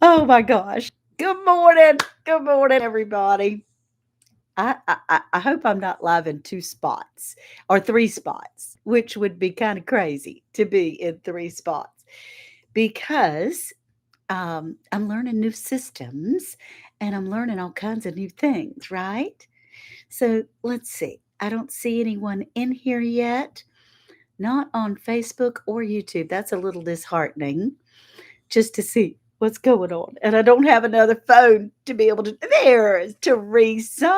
Oh my gosh. Good morning. Good morning, everybody. I hope I'm not live in two spots or three spots, which would be kind of crazy to be in three spots because I'm learning new systems and I'm learning all kinds of new things, right? So let's see. I don't see anyone in here yet, not on Facebook or YouTube. That's a little disheartening just to see what's going on. And I don't have another phone to be able to. There's Teresa.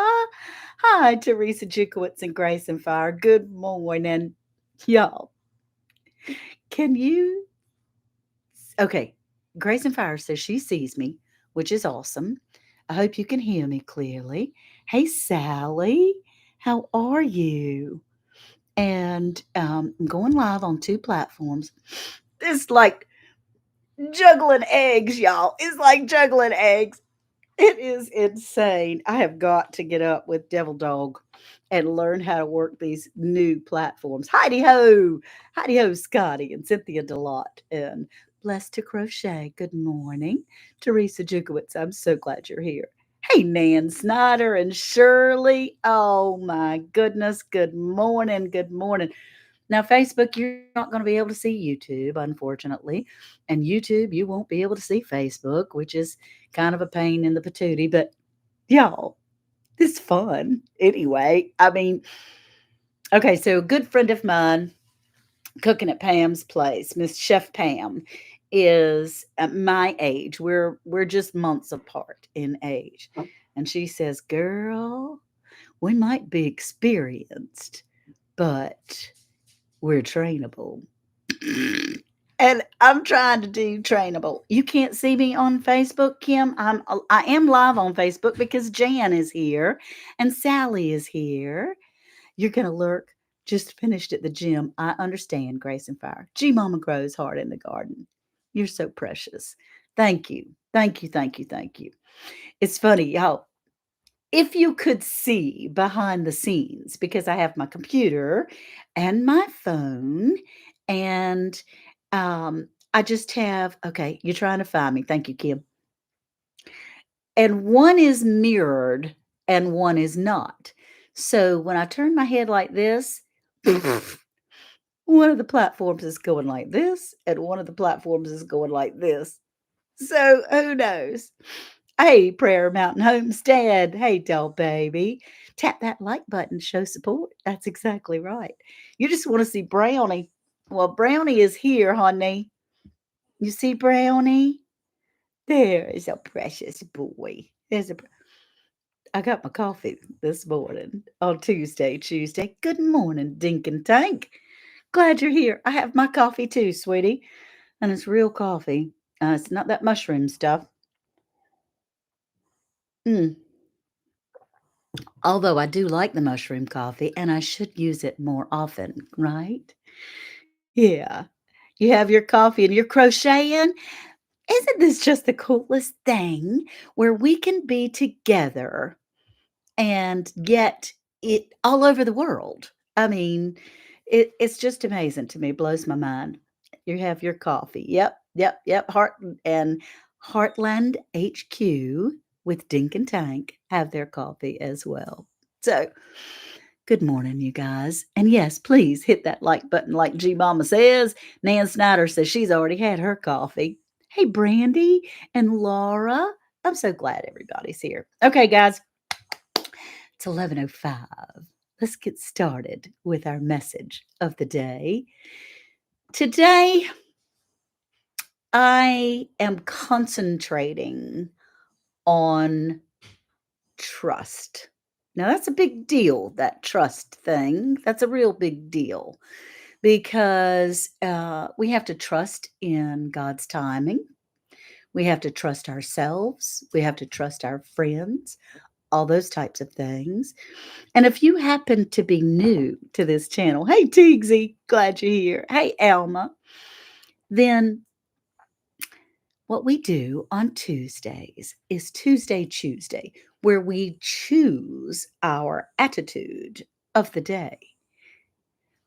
Hi, Teresa Jukowitz and Grace and Fire. Good morning, y'all. Can you? Okay, Grace and Fire says she sees me, which is awesome. I hope you can hear me clearly. Hey, Sally, how are you? And I'm going live on two platforms. It's like juggling eggs, y'all. It's like juggling eggs. It is insane. I have got to get up with Devil Dog and learn how to work these new platforms. Heidi ho, Scotty and Cynthia Delott and Blessed to Crochet. Good morning, Teresa Jukowitz. I'm so glad you're here. Hey, Nan Snyder and Shirley. Oh my goodness. Good morning. Good morning. Now, Facebook, you're not going to be able to see YouTube, unfortunately. And YouTube, you won't be able to see Facebook, which is kind of a pain in the patootie. But y'all, it's fun anyway. I mean, okay, so a good friend of mine cooking at Pam's place, Miss Chef Pam, is at my age. We're just months apart in age. And she says, "Girl, we might be experienced, but we're trainable." And I'm trying to do trainable. You can't see me on Facebook, Kim. I am live on Facebook because Jan is here and Sally is here. You're gonna lurk. Just finished at the gym. I understand, Grace and Fire. G Mama grows hard in the garden. You're so precious. Thank you. Thank you. Thank you. Thank you. It's funny, y'all. If you could see behind the scenes, because I have my computer and my phone, and I just have, okay, you're trying to find me. Thank you, Kim. And one is mirrored and one is not. So when I turn my head like this, one of the platforms is going like this, and one of the platforms is going like this. So who knows? Hey, Prayer Mountain Homestead. Hey, doll baby. Tap that like button, show support. That's exactly right. You just want to see Brownie. Well, Brownie is here, honey. You see Brownie? There is a precious boy. I got my coffee this morning on Tuesday. Good morning, Dink and Tank. Glad you're here. I have my coffee too, sweetie. And it's real coffee. It's not that mushroom stuff. Mm. Although I do like the mushroom coffee and I should use it more often, right? Yeah. You have your coffee and you're crocheting. Isn't this just the coolest thing where we can be together and get it all over the world? I mean, it's just amazing to me, blows my mind. You have your coffee. Yep. And Heartland HQ with Dink and Tank have their coffee as well. So, good morning, you guys. And yes, please hit that like button like G Mama says. Nan Snyder says she's already had her coffee. Hey, Brandy and Laura. I'm so glad everybody's here. Okay, guys, it's 11:05. Let's get started with our message of the day. Today, I am concentrating on trust. Now, that's a big deal, that trust thing. That's a real big deal because we have to trust in God's timing. We have to trust ourselves. We have to trust our friends, all those types of things. And if you happen to be new to this channel, hey, Teagsy, glad you're here. Hey, Alma. Then what we do on Tuesdays is Tuesday, where we choose our attitude of the day.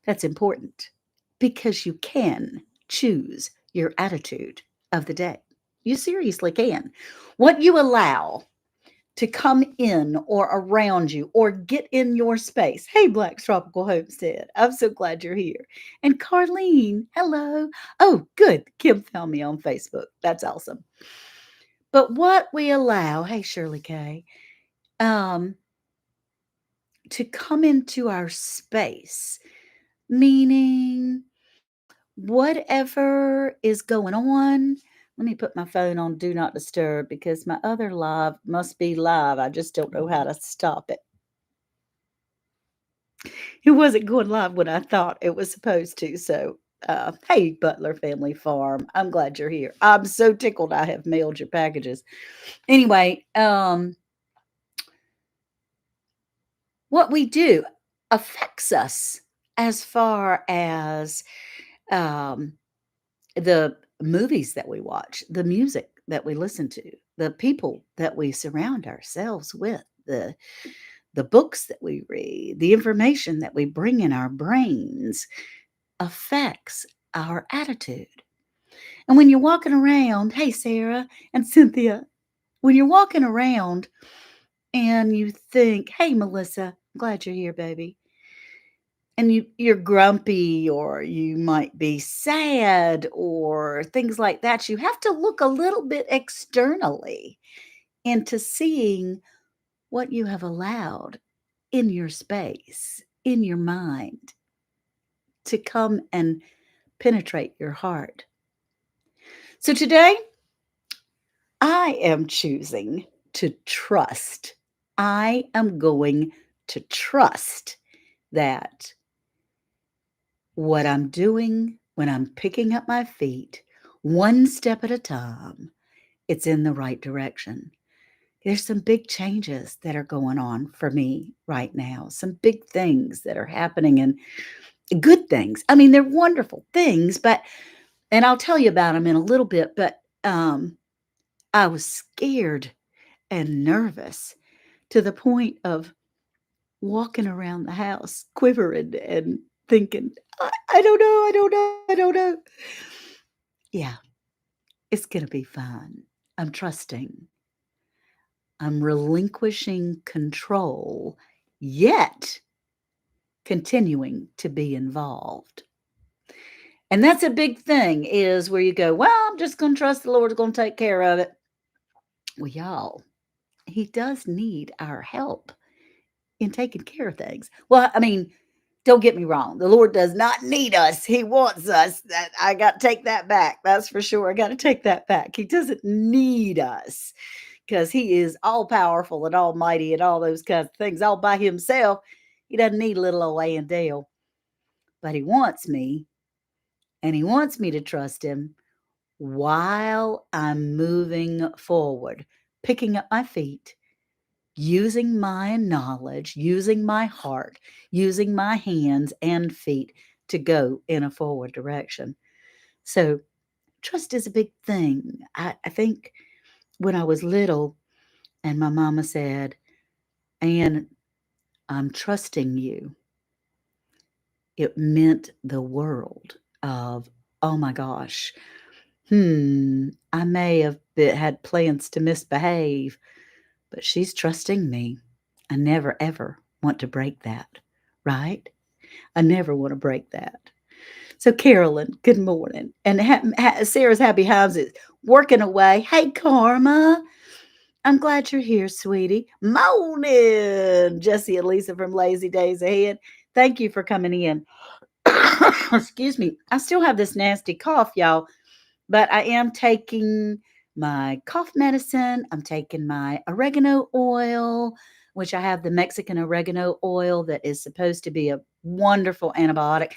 That's important because you can choose your attitude of the day. You seriously can. What you allow to come in or around you or get in your space. Hey, Black's Tropical Homestead. I'm so glad you're here. And Carlene, hello. Oh, good. Kim found me on Facebook. That's awesome. But what we allow, hey, Shirley K, um, to come into our space, meaning whatever is going on. Let me put my phone on do not disturb because my other live must be live. I just don't know how to stop it. It wasn't going live when I thought it was supposed to. So, hey, Butler Family Farm, I'm glad you're here. I'm so tickled I have mailed your packages. Anyway, what we do affects us as far as um, the movies that we watch, the music that we listen to, the people that we surround ourselves with, the books that we read, the information that we bring in our brains affects our attitude. And when you're walking around, hey Sarah and Cynthia, when you're walking around and you think, hey Melissa, I'm glad you're here, baby. And you're grumpy or you might be sad or things like that, you have to look a little bit externally into seeing what you have allowed in your space, in your mind, to come and penetrate your heart. So today, I am choosing to trust. I am going to trust that what I'm doing when I'm picking up my feet, one step at a time, it's in the right direction. There's some big changes that are going on for me right now, some big things that are happening and good things. I mean, they're wonderful things, but, and I'll tell you about them in a little bit, but I was scared and nervous to the point of walking around the house, quivering and thinking, I don't know, I don't know, I don't know. Yeah, it's going to be fun. I'm trusting. I'm relinquishing control, yet continuing to be involved. And that's a big thing is where you go, well, I'm just going to trust the Lord's going to take care of it. Well, y'all, he does need our help in taking care of things. Well, I mean, don't get me wrong. The Lord does not need us. He wants us. That I got to take that back. That's for sure. I got to take that back. He doesn't need us because he is all powerful and almighty and all those kinds of things all by himself. He doesn't need little old Andale, but he wants me, and he wants me to trust him while I'm moving forward, picking up my feet, using my knowledge, using my heart, using my hands and feet to go in a forward direction. So, trust is a big thing. I think when I was little and my mama said, Ann, I'm trusting you, it meant the world of, oh my gosh, I may have had plans to misbehave, but she's trusting me. I never, ever want to break that, right? I never want to break that. So, Carolyn, good morning. And Sarah's Happy House is working away. Hey, Karma. I'm glad you're here, sweetie. Morning, Jesse and Lisa from Lazy Days Ahead. Thank you for coming in. Excuse me. I still have this nasty cough, y'all, but I am taking my cough medicine. I'm taking my oregano oil, which I have the Mexican oregano oil that is supposed to be a wonderful antibiotic.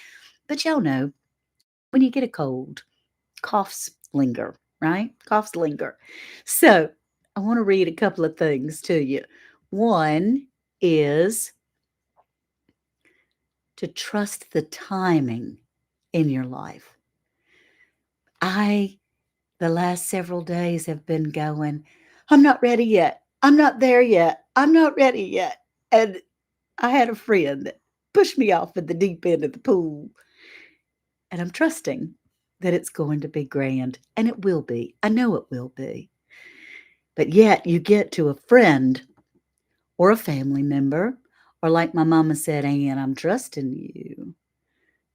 But y'all know, when you get a cold, coughs linger, right? Coughs linger. So I want to read a couple of things to you. One is to trust the timing in your life. The last several days have been going, I'm not ready yet. I'm not there yet. I'm not ready yet. And I had a friend that pushed me off at the deep end of the pool. And I'm trusting. that it's going to be grand, and it will be. I know it will be. But yet you get to a friend or a family member, or like my mama said, Ann, I'm trusting you,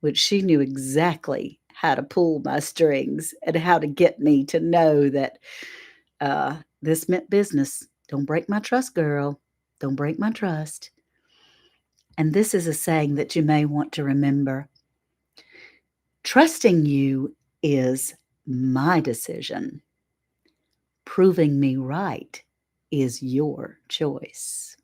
which she knew exactly how to pull my strings and how to get me to know that this meant business. Don't break my trust, girl. Don't break my trust. And this is a saying that you may want to remember. Trusting you is my decision. Proving me right is your choice.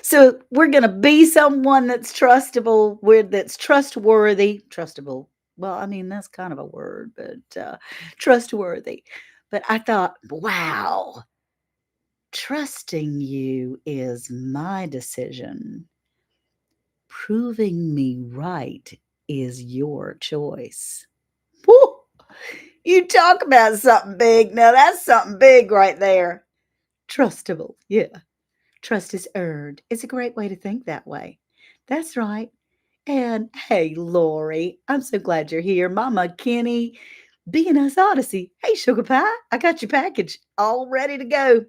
So we're going to be someone that's trustable, that's trustworthy, trustable. Well, I mean, that's kind of a word, but trustworthy. But I thought, wow, trusting you is my decision. Proving me right is your choice. Woo! You talk about something big. Now, that's something big right there. Trustable. Yeah. Trust is earned. It's a great way to think that way. That's right. And hey, Lori, I'm so glad you're here. Mama Kenny, B&S Odyssey. Hey, Sugar Pie, I got your package all ready to go.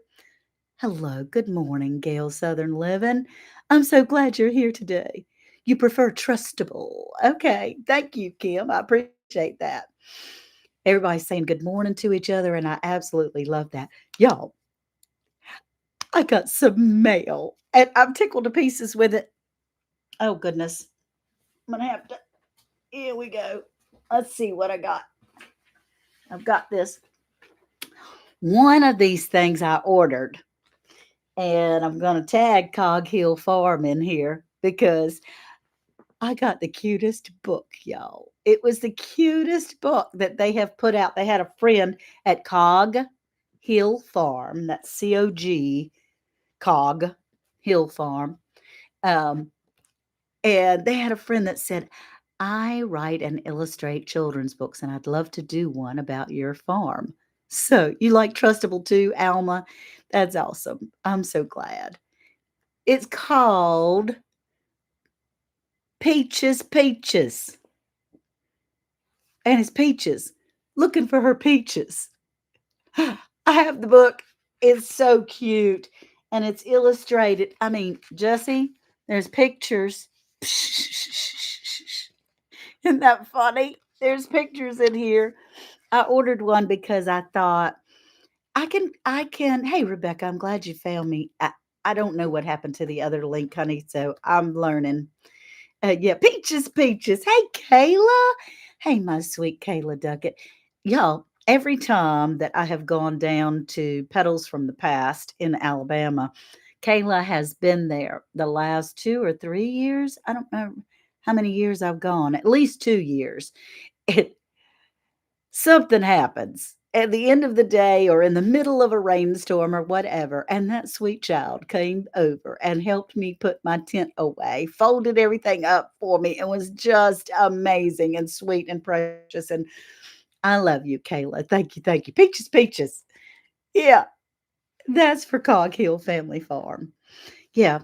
Hello, good morning, Gail Southern Living. I'm so glad you're here today. You prefer trustable. Okay, thank you, Kim. I appreciate that. Everybody's saying good morning to each other, and I absolutely love that. Y'all, I got some mail, and I'm tickled to pieces with it. Oh, goodness. I'm going to have to. Here we go. Let's see what I got. I've got this. One of these things I ordered, and I'm going to tag Cog Hill Farm in here because I got the cutest book, y'all. It was the cutest book that they have put out. They had a friend at Cog Hill Farm. That's COG, Cog Hill Farm. Um, and they had a friend that said, I write and illustrate children's books, and I'd love to do one about your farm. So you like Trustable too, Alma? That's awesome. I'm so glad. It's called Peaches Peaches. And it's Peaches looking for her peaches. I have the book. It's so cute. And it's illustrated. I mean, Jesse, there's pictures. Isn't that funny? There's pictures in here. I ordered one because I thought I can hey Rebecca, I'm glad you found me. I don't know what happened to the other link, honey, so I'm learning. Yeah, peaches, peaches. Hey, Kayla. Hey, my sweet Kayla Duckett. Y'all, every time that I have gone down to Petals from the Past in Alabama, Kayla has been there the last 2 or 3 years. I don't know how many years I've gone, at least 2 years. It something happens at the end of the day or in the middle of a rainstorm or whatever, and that sweet child came over and helped me put my tent away, folded everything up for me, and was just amazing and sweet and precious. And I love you, Kayla. Thank you, thank you. Peaches, peaches. Yeah, that's for Cog Hill Family Farm. Yeah,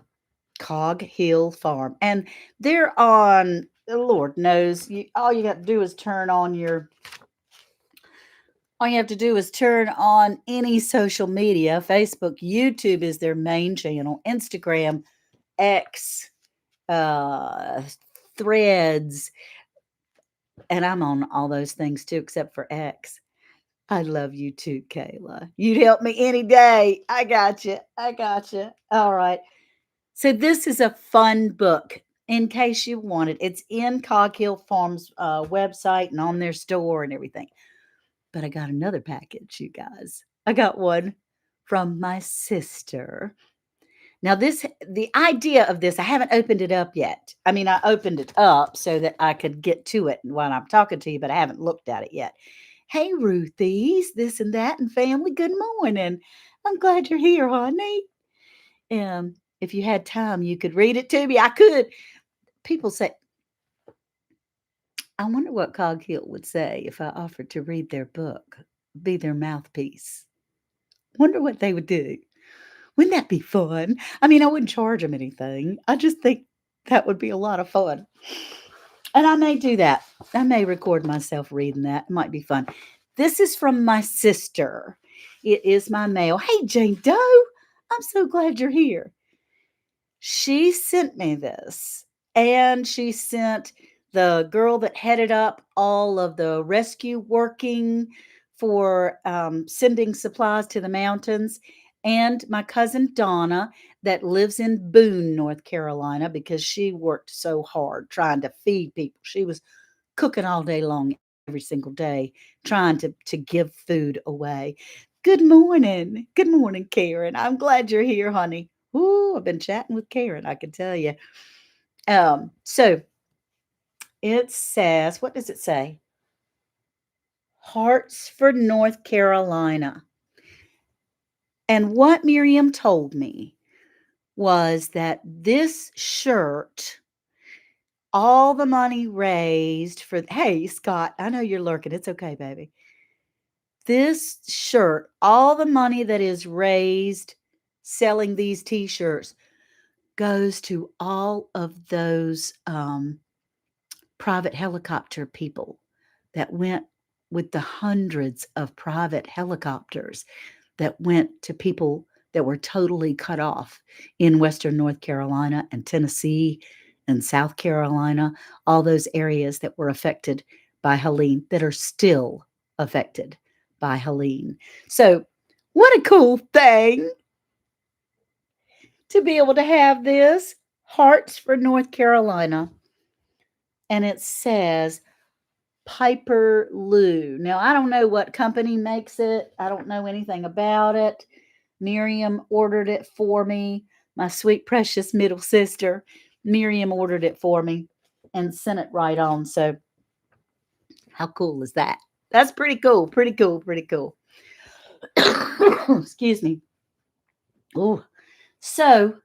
Cog Hill Farm. And they're on, Lord knows, all you got to do is turn on your all you have to do is turn on any social media. Facebook, YouTube is their main channel, Instagram, X, uh, Threads, and I'm on all those things too, except for X. I love you too, Kayla. You'd help me any day. I got you. I got you. All right. So this is a fun book. In case you want it, it's in Cog Hill Farms website and on their store and everything. But I got another package, you guys. I got one from my sister. Now, the idea of this, I haven't opened it up yet. I mean, I opened it up so that I could get to it while I'm talking to you, but I haven't looked at it yet. Hey, Ruthie's, this and that, and family, good morning. I'm glad you're here, honey. If you had time, you could read it to me. I could. People say, I wonder what Cog Hill would say if I offered to read their book, be their mouthpiece. Wonder what they would do. Wouldn't that be fun? I mean, I wouldn't charge them anything. I just think that would be a lot of fun. And I may do that. I may record myself reading that. It might be fun. This is from my sister. It is my mail. Hey, Jane Doe. I'm so glad you're here. She sent me this, and she sent the girl that headed up all of the rescue working for sending supplies to the mountains, and my cousin Donna that lives in Boone, North Carolina, because she worked so hard trying to feed people. She was cooking all day long every single day, trying to give food away. Good morning. Good morning, Karen. I'm glad you're here, honey. Ooh, I've been chatting with Karen, I can tell you. So it says, what does it say? Hartsford, North Carolina. And what Miriam told me was that this shirt, all the money raised for, hey, Scott, I know you're lurking. It's okay, baby. This shirt, all the money that is raised selling these t-shirts goes to all of those private helicopter people that went with the hundreds of private helicopters that went to people that were totally cut off in Western North Carolina and Tennessee and South Carolina, all those areas that were affected by Helene that are still affected by Helene. So, what a cool thing to be able to have this Hearts for North Carolina. And it says Piper Lou. Now, I don't know what company makes it. I don't know anything about it. Miriam ordered it for me. My sweet, precious middle sister, Miriam ordered it for me and sent it right on. So, how cool is that? That's pretty cool. Pretty cool. Pretty cool. Excuse me. Oh, so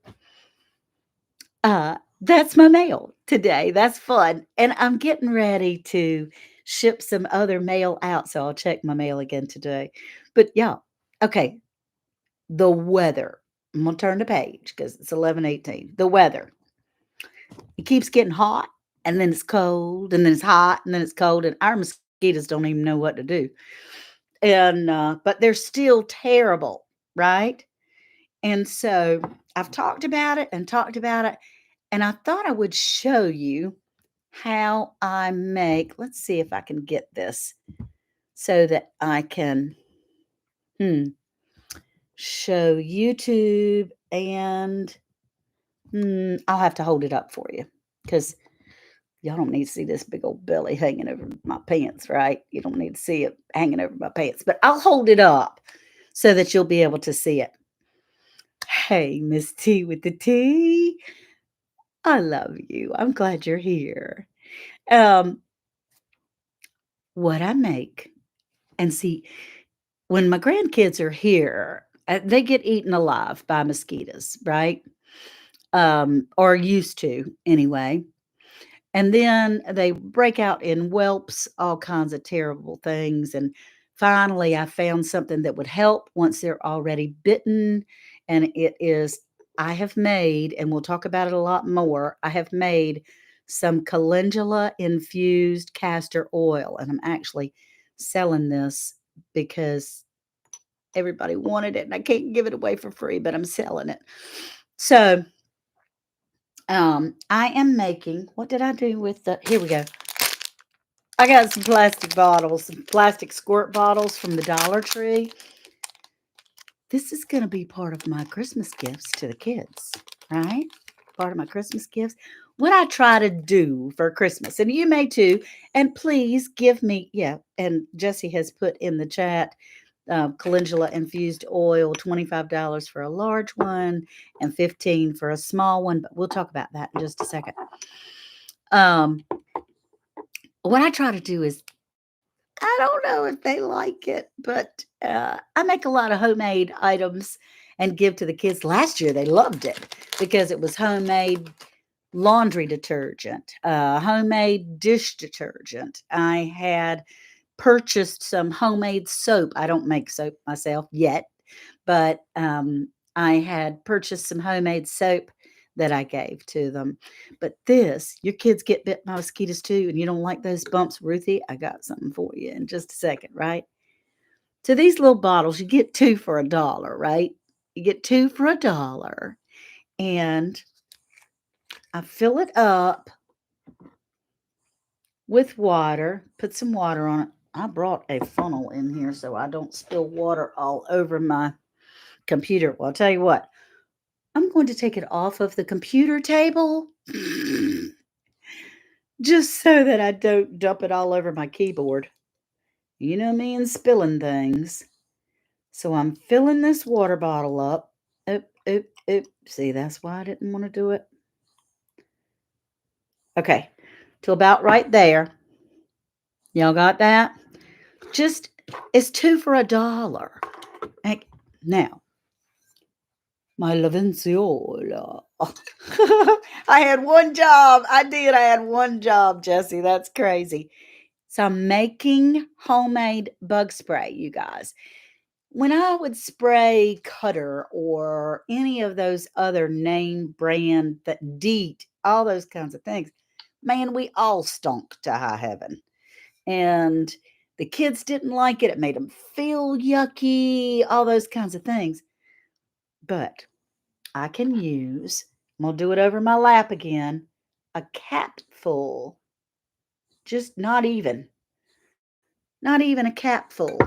that's my mail today. That's fun. And I'm getting ready to ship some other mail out. So I'll check my mail again today. But yeah, okay. The weather. I'm gonna turn the page because it's 11:18. The weather. It keeps getting hot and then it's cold and then it's hot and then it's cold. And our mosquitoes don't even know what to do. And but they're still terrible, right? And so I've talked about it and talked about it. And I thought I would show you how I make, let's see if I can get this so that I can show YouTube and I'll have to hold it up for you because y'all don't need to see this big old belly hanging over my pants, right? You don't need to see it hanging over my pants, but I'll hold it up so that you'll be able to see it. Hey, Miss T with the T. I love you. I'm glad you're here. Um, what I make. And see, when my grandkids are here, they get eaten alive by mosquitoes, right? Or used to anyway. And then they break out in whelps, all kinds of terrible things. And finally, I found something that would help once they're already bitten. And it is, I have made, and we'll talk about it a lot more, I have made some calendula infused castor oil. And I'm actually selling this because everybody wanted it and I can't give it away for free, but I'm selling it. So, I am making, what did I do with the, here we go. I got some plastic bottles, some plastic squirt bottles from the Dollar Tree. This is going to be part of my Christmas gifts to the kids, right? Part of my Christmas gifts. What I try to do for Christmas, and you may too, and please give me, yeah, and Jesse has put in the chat, calendula infused oil, $25 for a large one and $15 for a small one, but we'll talk about that in just a second. What I try to do is, I don't know if they like it, but I make a lot of homemade items and give to the kids. Last year, they loved it because it was homemade laundry detergent, homemade dish detergent. I had purchased some homemade soap. I don't make soap myself yet, but I had purchased some homemade soap that I gave to them. But this, your kids get bit by mosquitoes too, and you don't like those bumps, Ruthie? I got something for you in just a second, right? So these little bottles, you get two for $1, right? You get two for $1. And I fill it up with water, put some water on it. I brought a funnel in here so I don't spill water all over my computer. Well, I'll tell you what, I'm going to take it off of the computer table just so that I don't dump it all over my keyboard. You know me and spilling things. So I'm filling this water bottle up. Oop, oop, oop. See, that's why I didn't want to do it. Okay, till about right there. Y'all got that? Just, it's two for $1. Now, my Lavenciola. I had one job. I did. I had one job, Jesse. That's crazy. So I'm making homemade bug spray, you guys. When I would spray Cutter or any of those other name brand, that Deet, all those kinds of things, man, we all stunk to high heaven. And the kids didn't like it. It made them feel yucky, all those kinds of things. But I can use, I'm going to do it over my lap again, a capful. Just not even a capful.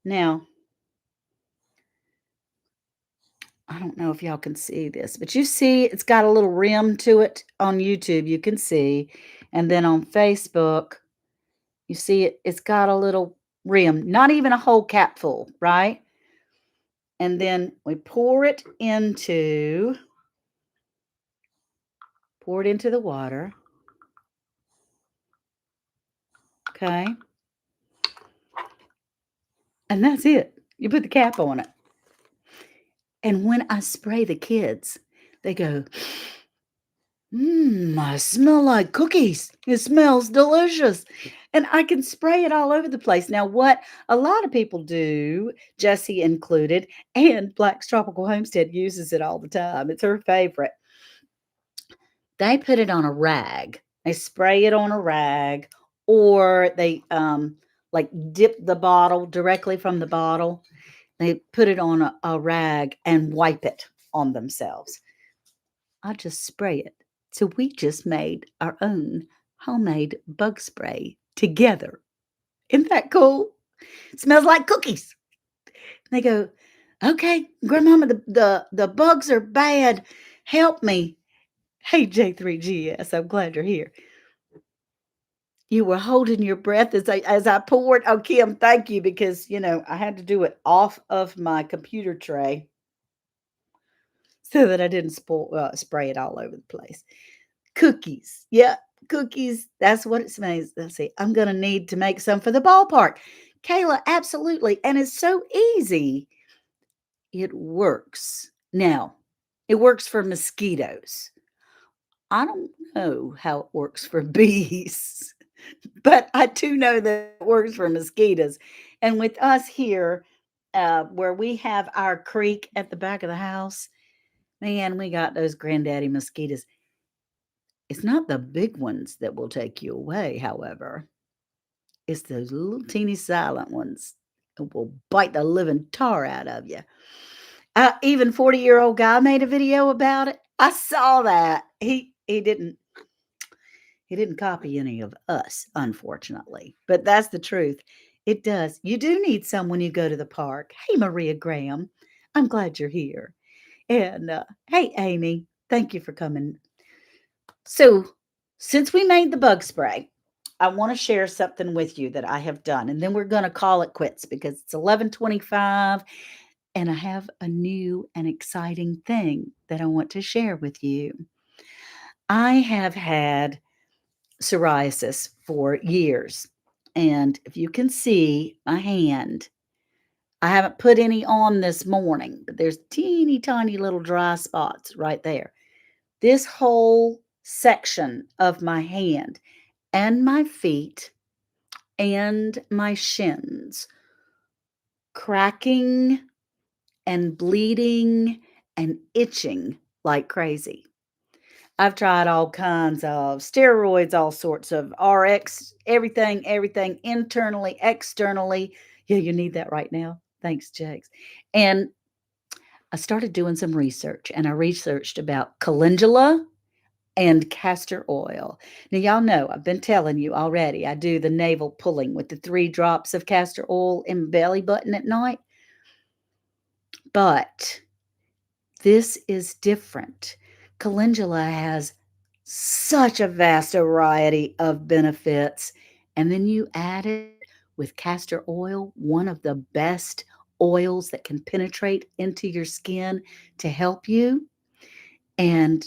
Now, I don't know if y'all can see this, but you see it's got a little rim to it on YouTube. You can see. And then on Facebook, you see it's got a little rim, not even a whole capful, right? And then we pour it into the water. Okay. And that's it. You put the cap on it. And when I spray the kids, they go, I smell like cookies. It smells delicious. And I can spray it all over the place. Now, what a lot of people do, Jessie included, and Black's Tropical Homestead uses it all the time. It's her favorite. They put it on a rag. They spray it on a rag, or they like dip the bottle directly from the bottle. They put it on a rag and wipe it on themselves. I just spray it. So we just made our own homemade bug spray together. Isn't that cool? It smells like cookies. They go, okay, Grandmama, the bugs are bad. Help me. Hey, J3GS, I'm glad you're here. You were holding your breath as I poured. Oh, Kim, thank you, because I had to do it off of my computer tray so that I didn't spray it all over the place. Cookies, yeah, cookies. That's what it smells. Let's see. I'm gonna need to make some for the ballpark, Kayla. Absolutely, and it's so easy. It works. Now, it works for mosquitoes. I don't know how it works for bees. But I do know that it works for mosquitoes. And with us here, where we have our creek at the back of the house, man, we got those granddaddy mosquitoes. It's not the big ones that will take you away, however. It's those little teeny silent ones that will bite the living tar out of you. Even 40-year-old guy made a video about it. I saw that. He didn't copy any of us, unfortunately, but that's the truth. It does. You do need some when you go to the park. Hey, Maria Graham, I'm glad you're here. And hey, Amy, thank you for coming. So, since we made the bug spray, I want to share something with you that I have done, and then we're going to call it quits because it's 11:25, and I have a new and exciting thing that I want to share with you. I have had psoriasis for years. And if you can see my hand, I haven't put any on this morning, but there's teeny tiny little dry spots right there. This whole section of my hand and my feet and my shins cracking and bleeding and itching like crazy. I've tried all kinds of steroids, all sorts of RX, everything internally, externally. Yeah, you need that right now. Thanks, Jakes. And I started doing some research and I researched about calendula and castor oil. Now, y'all know I've been telling you already, I do the navel pulling with the 3 drops of castor oil in belly button at night. But this is different. Calendula has such a vast variety of benefits. And then you add it with castor oil, one of the best oils that can penetrate into your skin to help you. And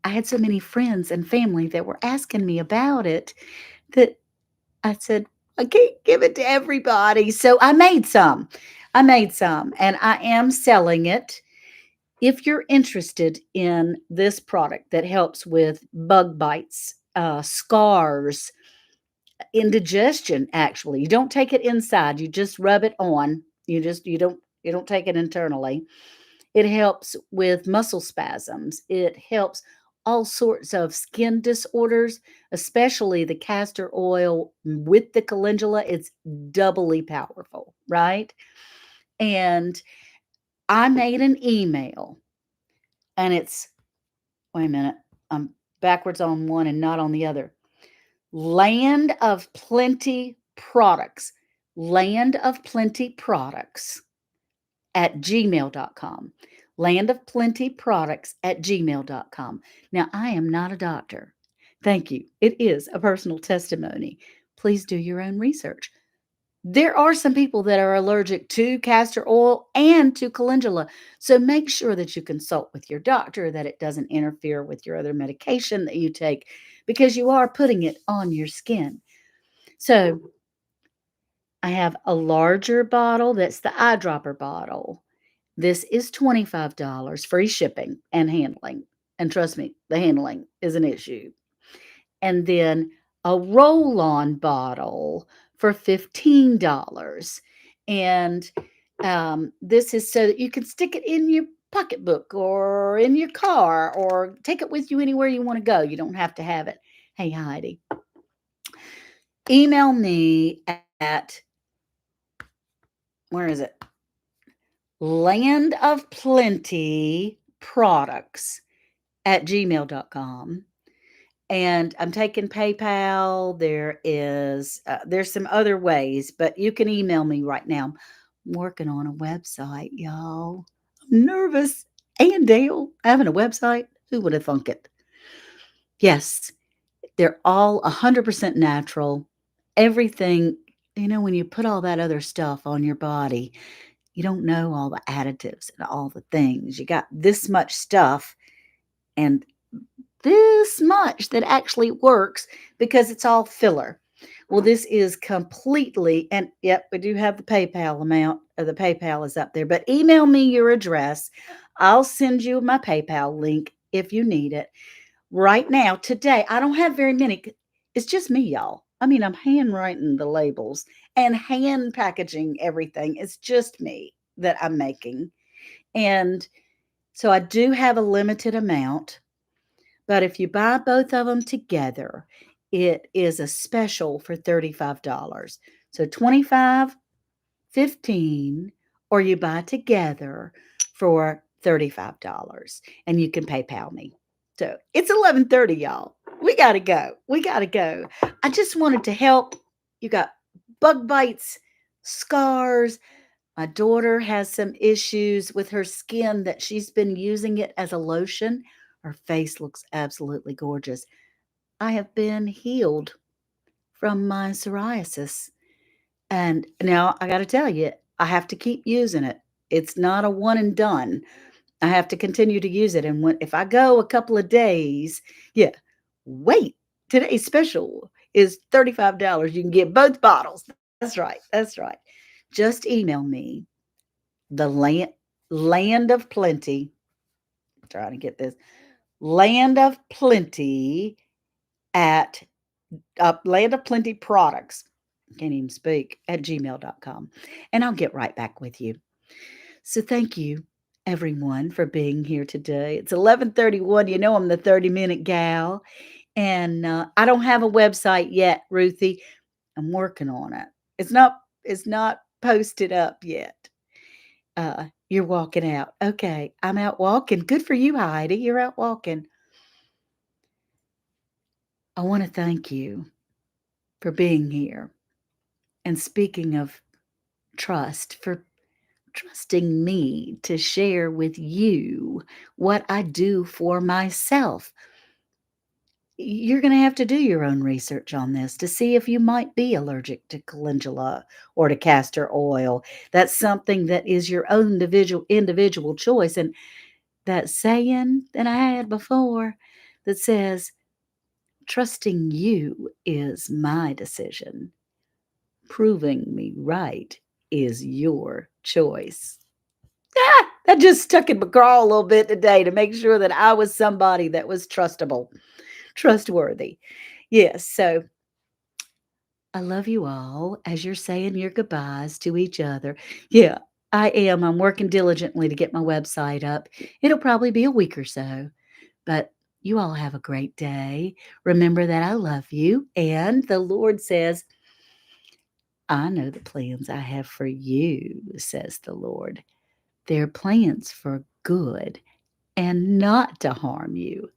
I had so many friends and family that were asking me about it that I said, I can't give it to everybody. So I made some. And I am selling it. If you're interested in this product that helps with bug bites, scars, indigestion, actually, you don't take it inside, you just rub it on. You don't take it internally. It helps with muscle spasms. It helps all sorts of skin disorders, especially the castor oil with the calendula. It's doubly powerful, right? And I made an email and it's, wait a minute, I'm backwards on one and not on the other. Land of Plenty Products. Land of Plenty Products at gmail.com. Land of Plenty Products at gmail.com. Now, I am not a doctor. Thank you. It is a personal testimony. Please do your own research. There are some people that are allergic to castor oil and to calendula. So make sure that you consult with your doctor, that it doesn't interfere with your other medication that you take, because you are putting it on your skin. So I have a larger bottle that's the eyedropper bottle. This is $25, free shipping and handling. And trust me, the handling is an issue. And then a roll on bottle for $15. And this is so that you can stick it in your pocketbook or in your car or take it with you anywhere you want to go. You don't have to have it. Hey, Heidi, email me at, where is it? Land of Plenty Products at gmail.com. And I'm taking PayPal. There's some other ways, but you can email me right now. I'm working on a website, y'all. I'm nervous. And Dale having a website. Who would have thunk it? Yes, they're all 100% natural. Everything, when you put all that other stuff on your body, you don't know all the additives and all the things. You got this much stuff and this much that actually works because it's all filler. Well, this is completely, and yep, we do have the PayPal amount, or the PayPal is up there, but email me your address. I'll send you my PayPal link if you need it. Right now, today, I don't have very many. It's just me, y'all. I mean, I'm handwriting the labels and hand packaging everything. It's just me that I'm making. And so I do have a limited amount. But if you buy both of them together, it is a special for $35. So 25, 15, or you buy together for $35 and you can PayPal me. So it's 11:30, y'all. We got to go. We got to go. I just wanted to help. You got bug bites, scars. My daughter has some issues with her skin that she's been using it as a lotion. Her face looks absolutely gorgeous. I have been healed from my psoriasis. And now I got to tell you, I have to keep using it. It's not a one and done. I have to continue to use it. And if I go a couple of days, yeah, wait. Today's special is $35. You can get both bottles. That's right. That's right. Just email me the land of plenty. I'm trying to get this land of plenty at land of plenty products. Can't even speak at gmail.com. And I'll get right back with you. So thank you. everyone for being here today. It's 11:31. You know I'm the 30-minute gal, and I don't have a website yet, Ruthie. I'm working on it. It's not posted up yet. You're walking out. Okay, I'm out walking. Good for you, Heidi. You're out walking. I want to thank you for being here. And speaking of trust, for trusting me to share with you what I do for myself. You're going to have to do your own research on this to see if you might be allergic to calendula or to castor oil. That's something that is your own individual choice. And that saying that I had before that says, trusting you is my decision. Proving me right is your choice. That just stuck in my craw a little bit today to make sure that I was somebody that was trustworthy. Yes, so I love you all as you're saying your goodbyes to each other. Yeah, I am. I'm working diligently to get my website up. It'll probably be a week or so, but you all have a great day. Remember that I love you. And the Lord says, I know the plans I have for you, says the Lord. They're plans for good and not to harm you.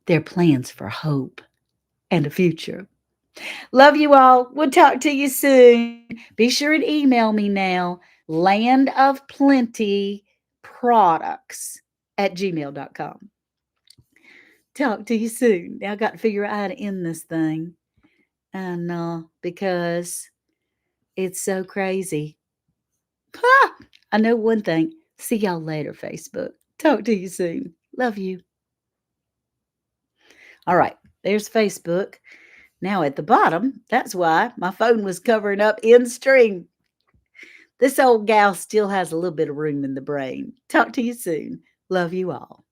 They're plans for hope and a future. Love you all. We'll talk to you soon. Be sure and email me now, landofplentyproducts@gmail.com. Talk to you soon. Now I got to figure out how to end this thing. And because it's so crazy. Ha! I know one thing. See y'all later, Facebook. Talk to you soon. Love you. All right, there's Facebook. Now at the bottom, that's why my phone was covering up in stream. This old gal still has a little bit of room in the brain. Talk to you soon. Love you all.